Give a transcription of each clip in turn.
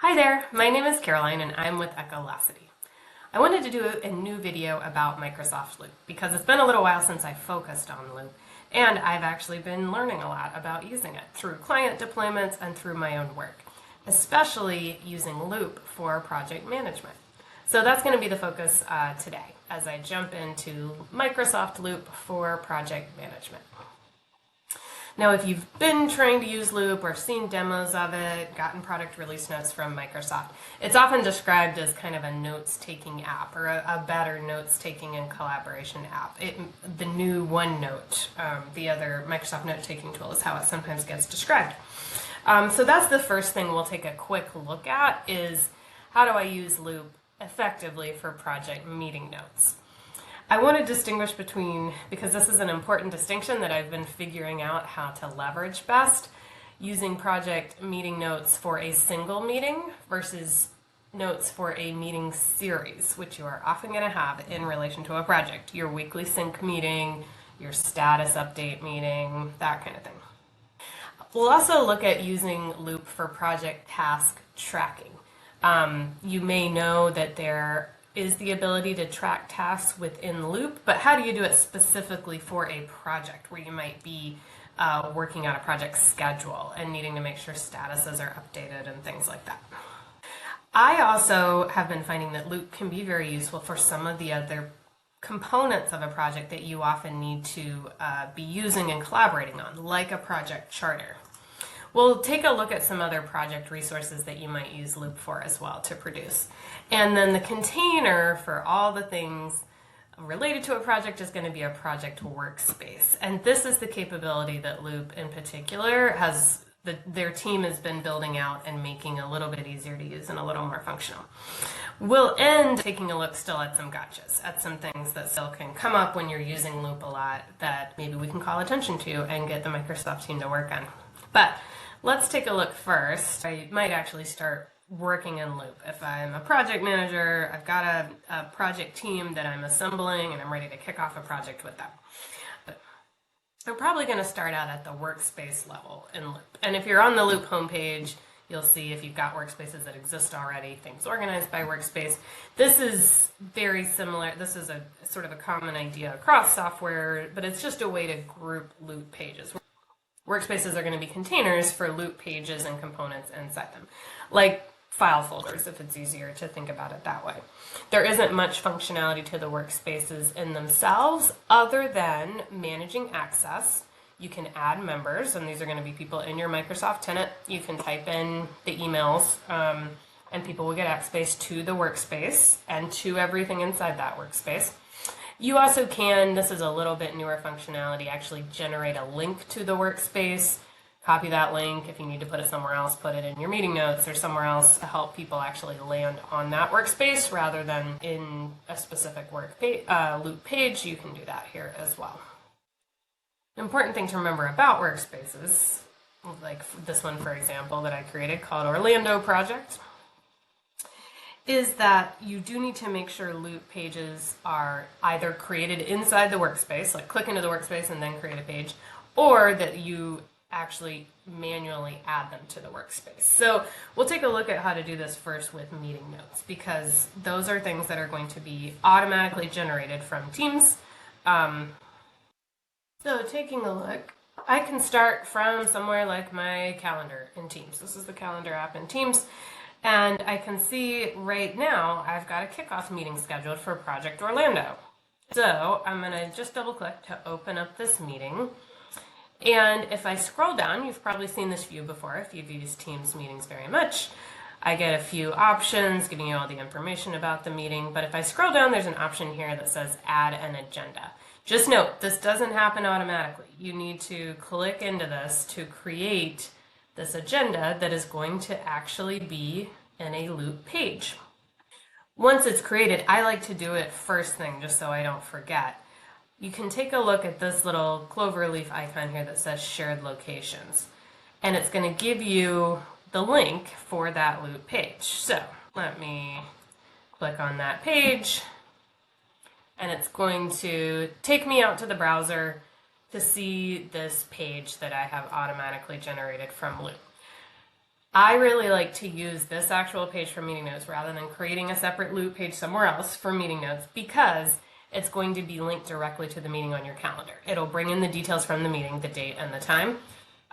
Hi there, my name is Caroline and I'm with Echolocity. I wanted to do a new video about Microsoft Loop because it's been a little while since I focused on Loop and I've actually been learning a lot about using it through client deployments and through my own work, especially using Loop for project management. So that's going to be the focus today as I jump into Microsoft Loop for project management. Now, if you've been trying to use Loop or seen demos of it, gotten product release notes from Microsoft, it's often described as kind of a notes-taking app or a better notes-taking and collaboration app. The new OneNote, the other Microsoft note-taking tool, is how it sometimes gets described. So that's the first thing we'll take a quick look at is how do I use Loop effectively for project meeting notes. I want to distinguish between, because this is an important distinction that I've been figuring out how to leverage best, using project meeting notes for a single meeting versus notes for a meeting series, which you are often going to have in relation to a project. Your weekly sync meeting, your status update meeting, that kind of thing. We'll also look at using Loop for project task tracking. You may know that there is the ability to track tasks within Loop, but how do you do it specifically for a project where you might be working on a project schedule and needing to make sure statuses are updated and things like that. I also have been finding that Loop can be very useful for some of the other components of a project that you often need to be using and collaborating on, like a project charter. We'll take a look at some other project resources that you might use Loop for as well to produce. And then the container for all the things related to a project is going to be a project workspace. And this is the capability that Loop in particular has, their team has been building out and making a little bit easier to use and a little more functional. We'll end taking a look still at some gotchas, at some things that still can come up when you're using Loop a lot that maybe we can call attention to and get the Microsoft team to work on. But let's take a look first. I might actually start working in Loop. If I'm a project manager, I've got a project team that I'm assembling and I'm ready to kick off a project with them. But I'm probably going to start out at the workspace level in Loop. And if you're on the Loop homepage, you'll see if you've got workspaces that exist already, things organized by workspace. This is very similar. This is a sort of a common idea across software, but it's just a way to group Loop pages. Workspaces are going to be containers for Loop pages and components inside them, like file folders, if it's easier to think about it that way. There isn't much functionality to the workspaces in themselves other than managing access. You can add members, and these are going to be people in your Microsoft tenant. You can type in the emails, and people will get access to the workspace and to everything inside that workspace. You also can, this is a little bit newer functionality, actually generate a link to the workspace, copy that link. If you need to put it somewhere else, put it in your meeting notes or somewhere else to help people actually land on that workspace rather than in a specific Loop page. You can do that here as well. An important thing to remember about workspaces, like this one, for example, that I created called Orlando Project, is that you do need to make sure Loop pages are either created inside the workspace, like click into the workspace and then create a page, or that you actually manually add them to the workspace. So we'll take a look at how to do this first with meeting notes, because those are things that are going to be automatically generated from Teams. So taking a look, I can start from somewhere like my calendar in Teams. This is the calendar app in Teams. And I can see right now I've got a kickoff meeting scheduled for Project Orlando. So I'm going to just double click to open up this meeting. And if I scroll down, you've probably seen this view before if you've used Teams meetings very much. I get a few options giving you all the information about the meeting. But if I scroll down, there's an option here that says add an agenda. Just note, this doesn't happen automatically. You need to click into this to create this agenda that is going to actually be in a Loop page. Once it's created, I like to do it first thing just so I don't forget. You can take a look at this little clover leaf icon here that says shared locations, and it's going to give you the link for that Loop page. So let me click on that page, and it's going to take me out to the browser to see this page that I have automatically generated from Loop. I really like to use this actual page for meeting notes rather than creating a separate Loop page somewhere else for meeting notes, because it's going to be linked directly to the meeting on your calendar. It'll bring in the details from the meeting, the date and the time.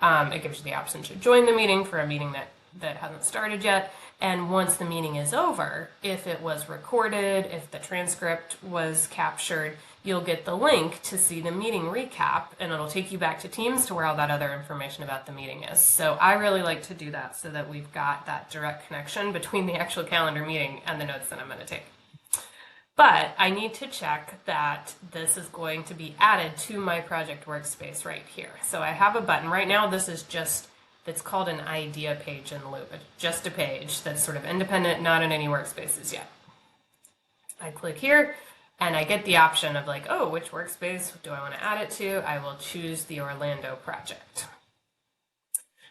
It gives you the option to join the meeting for a meeting that hasn't started yet. And once the meeting is over, if it was recorded, if the transcript was captured, you'll get the link to see the meeting recap, and it'll take you back to Teams to where all that other information about the meeting is. So I really like to do that so that we've got that direct connection between the actual calendar meeting and the notes that I'm going to take. But I need to check that this is going to be added to my project workspace right here. So I have a button. Right now this is just, it's called an idea page in Loop. It's just a page that's sort of independent, not in any workspaces yet. I click here and I get the option of like, oh, which workspace do I want to add it to? I will choose the Orlando project.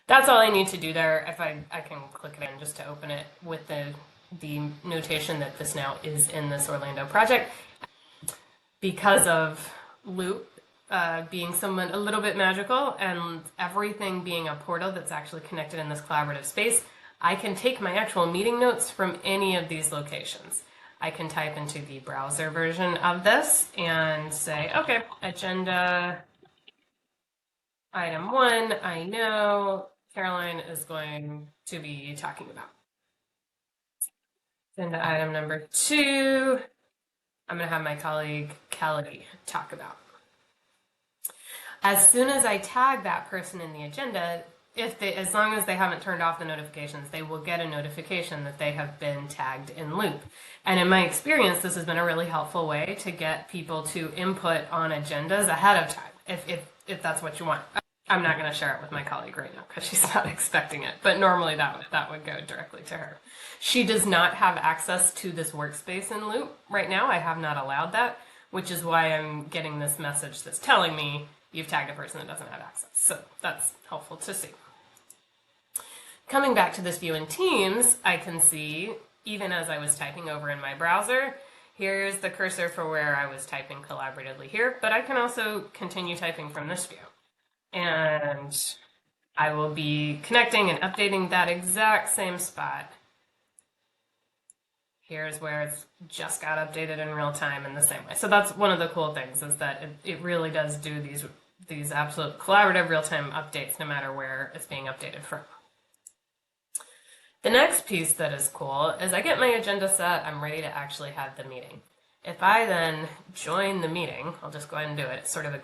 That's all I need to do there. If I can click it in just to open it with the notation that this now is in this Orlando project. Because of Loop being a little bit magical and everything being a portal that's actually connected in this collaborative space, I can take my actual meeting notes from any of these locations. I can type into the browser version of this and say, okay, agenda item 1, I know Caroline is going to be talking about. Agenda item number 2, I'm going to have my colleague Kelly talk about. As soon as I tag that person in the agenda, as long as they haven't turned off the notifications, they will get a notification that they have been tagged in Loop. And in my experience, this has been a really helpful way to get people to input on agendas ahead of time, if that's what you want. I'm not going to share it with my colleague right now because she's not expecting it, but normally that would go directly to her. She does not have access to this workspace in Loop right now. I have not allowed that, which is why I'm getting this message that's telling me you've tagged a person that doesn't have access. So that's helpful to see. Coming back to this view in Teams, I can see, even as I was typing over in my browser, here's the cursor for where I was typing collaboratively here, but I can also continue typing from this view. And I will be connecting and updating that exact same spot. Here's where it's just got updated in real time in the same way. So that's one of the cool things, is that it really does do these absolute collaborative real-time updates no matter where it's being updated from. The next piece that is cool is I get my agenda set, I'm ready to actually have the meeting. If I then join the meeting, I'll just go ahead and do it. It's sort of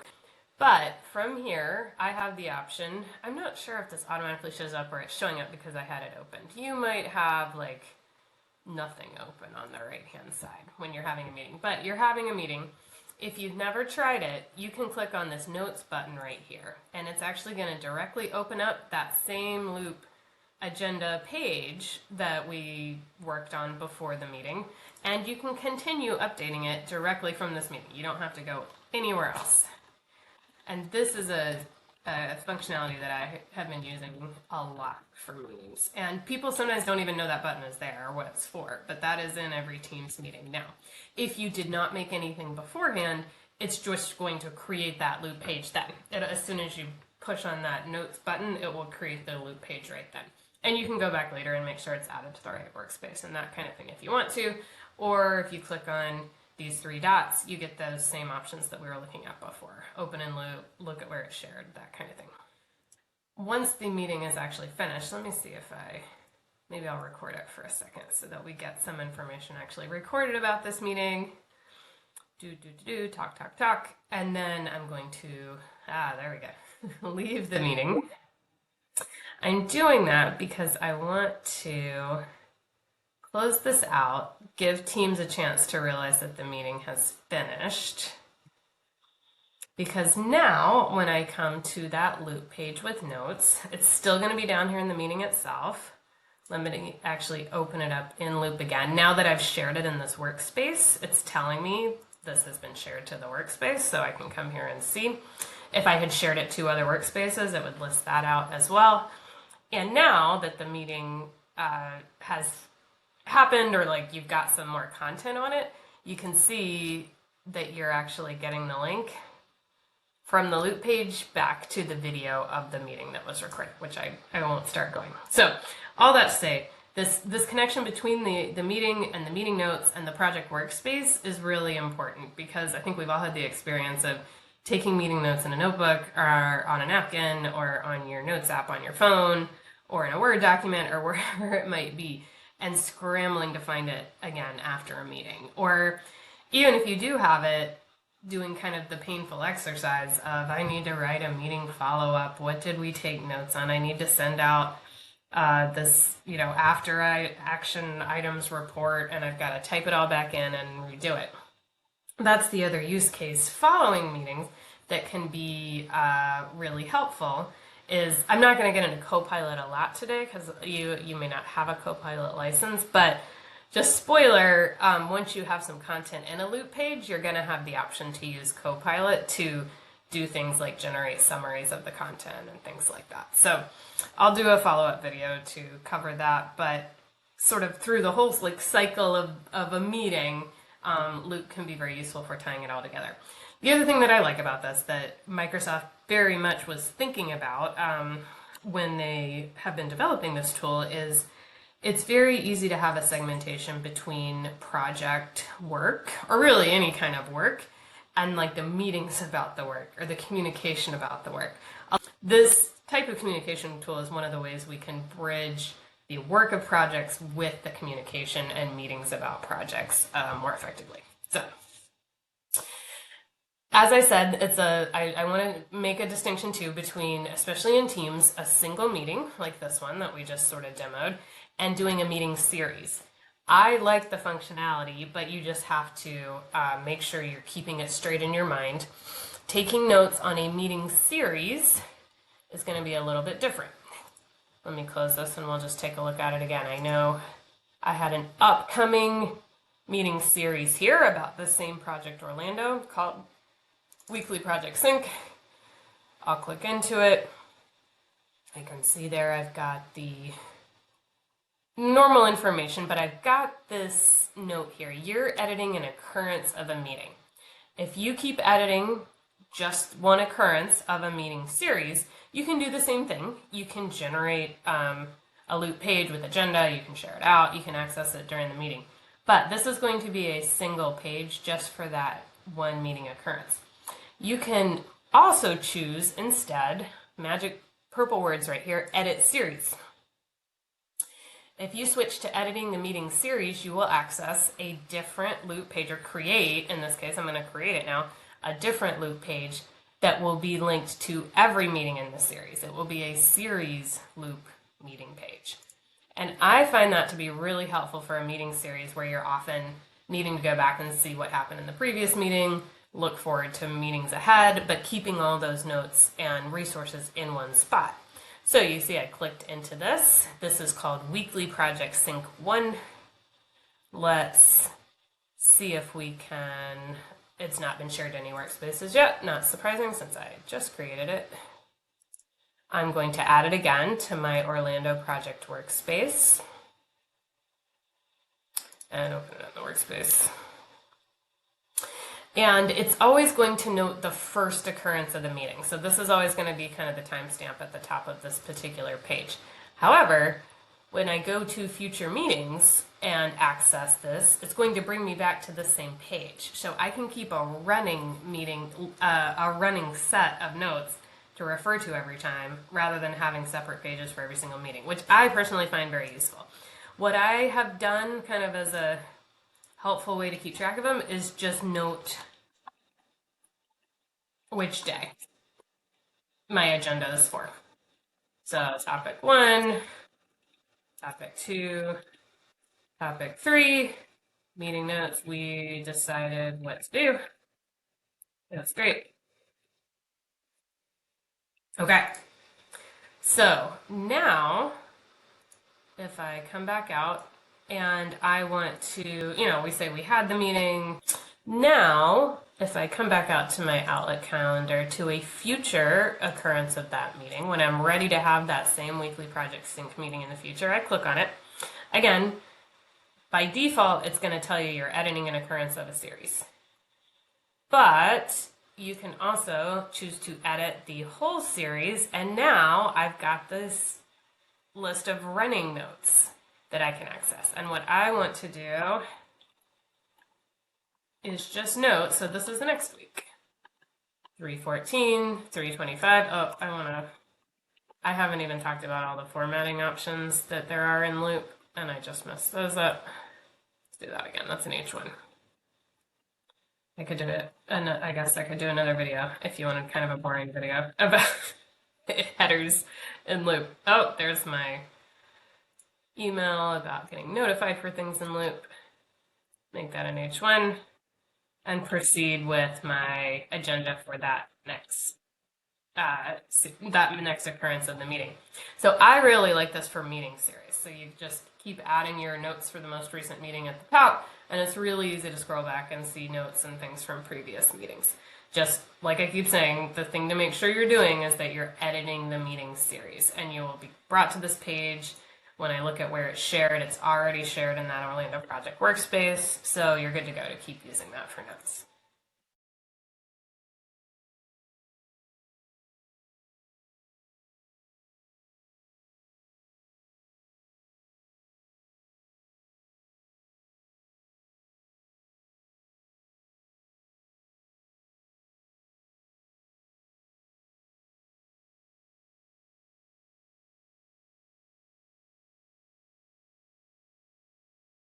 but from here, I have the option. I'm not sure if this automatically shows up or it's showing up because I had it opened. You might have like nothing open on the right-hand side when you're having a meeting, but you're having a meeting. If you've never tried it, you can click on this notes button right here, and it's actually going to directly open up that same Loop agenda page that we worked on before the meeting, and you can continue updating it directly from this meeting. You don't have to go anywhere else. And this is a functionality that I have been using a lot for meetings. And people sometimes don't even know that button is there or what it's for, but that is in every Teams meeting now. If you did not make anything beforehand, it's just going to create that Loop page then. As soon as you push on that notes button, it will create the Loop page right then. And you can go back later and make sure it's added to the right workspace and that kind of thing if you want to. Or if you click on these 3 dots, you get those same options that we were looking at before. Open in Loop, look at where it's shared, that kind of thing. Once the meeting is actually finished, let me see if maybe I'll record it for a second so that we get some information actually recorded about this meeting. Talk. And then I'm going to, there we go, leave the meeting. I'm doing that because I want to close this out, give Teams a chance to realize that the meeting has finished. Because now, when I come to that Loop page with notes, it's still going to be down here in the meeting itself. Let me actually open it up in Loop again. Now that I've shared it in this workspace, it's telling me this has been shared to the workspace, so I can come here and see. If I had shared it to other workspaces, it would list that out as well. And now that the meeting has happened, or like you've got some more content on it, you can see that you're actually getting the link from the loop page back to the video of the meeting that was recorded, which I won't start going. So all that to say, this connection between the meeting and the meeting notes and the project workspace is really important, because I think we've all had the experience of taking meeting notes in a notebook or on a napkin or on your notes app on your phone or in a Word document or wherever it might be, and scrambling to find it again after a meeting. Or even if you do have it, doing kind of the painful exercise of, I need to write a meeting follow-up. What did we take notes on? I need to send out this, after action items report, and I've got to type it all back in and redo it. That's the other use case following meetings that can be really helpful. I'm not going to get into Copilot a lot today because you may not have a Copilot license, but just spoiler, once you have some content in a loop page, you're going to have the option to use Copilot to do things like generate summaries of the content and things like that. So I'll do a follow-up video to cover that, but sort of through the whole cycle of a meeting, Loop can be very useful for tying it all together. The other thing that I like about this that Microsoft very much was thinking about when they have been developing this tool is it's very easy to have a segmentation between project work, or really any kind of work, and like the meetings about the work or the communication about the work. This type of communication tool is one of the ways we can bridge the work of projects with the communication and meetings about projects more effectively. So, as I said, I want to make a distinction too between, especially in Teams, a single meeting like this one that we just sort of demoed, and doing a meeting series. I like the functionality, but you just have to make sure you're keeping it straight in your mind. Taking notes on a meeting series is going to be a little bit different. Let me close this and we'll just take a look at it again. I know I had an upcoming meeting series here about the same project Orlando called Weekly Project Sync. I'll click into it. I can see there I've got the normal information, but I've got this note here. You're editing an occurrence of a meeting. If you keep editing just one occurrence of a meeting series, you can do the same thing. You can generate a loop page with agenda, you can share it out, you can access it during the meeting. But this is going to be a single page just for that one meeting occurrence. You can also choose instead, magic purple words right here, edit series. If you switch to editing the meeting series, you will access a different loop page, or create, in this case, I'm going to create it now, a different loop page that will be linked to every meeting in the series. It will be a series loop meeting page. And I find that to be really helpful for a meeting series where you're often needing to go back and see what happened in the previous meeting, look forward to meetings ahead, but keeping all those notes and resources in one spot. So you see I clicked into this. This is called Weekly Project Sync 1. Let's see if we can, it's not been shared to any workspaces yet, not surprising since I just created it. I'm going to add it again to my Orlando project workspace and open it in the workspace. And it's always going to note the first occurrence of the meeting. So this is always going to be kind of the timestamp at the top of this particular page. However, when I go to future meetings and access this, it's going to bring me back to the same page. So I can keep a running meeting, a running set of notes to refer to every time, rather than having separate pages for every single meeting, which I personally find very useful. What I have done kind of as a helpful way to keep track of them is just note which day my agenda is for. So topic 1, topic 2, topic 3, meeting notes, we decided what to do. That's great. Okay, so now if I come back out and I want to, we say we had the meeting. Now, if I come back out to my Outlook calendar to a future occurrence of that meeting, when I'm ready to have that same weekly project sync meeting in the future, I click on it. Again, by default, it's going to tell you you're editing an occurrence of a series. But you can also choose to edit the whole series, and now I've got this list of running notes that I can access. And what I want to do is just note, so this is the next week. 314, 325. Oh, I haven't even talked about all the formatting options that there are in Loop, and I just messed those up. Let's do that again. That's an H1. I could do it, and I guess I could do another video if you wanted kind of a boring video about headers in Loop. Oh, there's my email about getting notified for things in Loop. Make that an H1 and proceed with my agenda for that next occurrence of the meeting. So I really like this for meeting series. So you just keep adding your notes for the most recent meeting at the top, and it's really easy to scroll back and see notes and things from previous meetings. Just like I keep saying, the thing to make sure you're doing is that you're editing the meeting series, and you will be brought to this page. When I look at where it's shared, it's already shared in that Orlando project workspace, so you're good to go to keep using that for notes.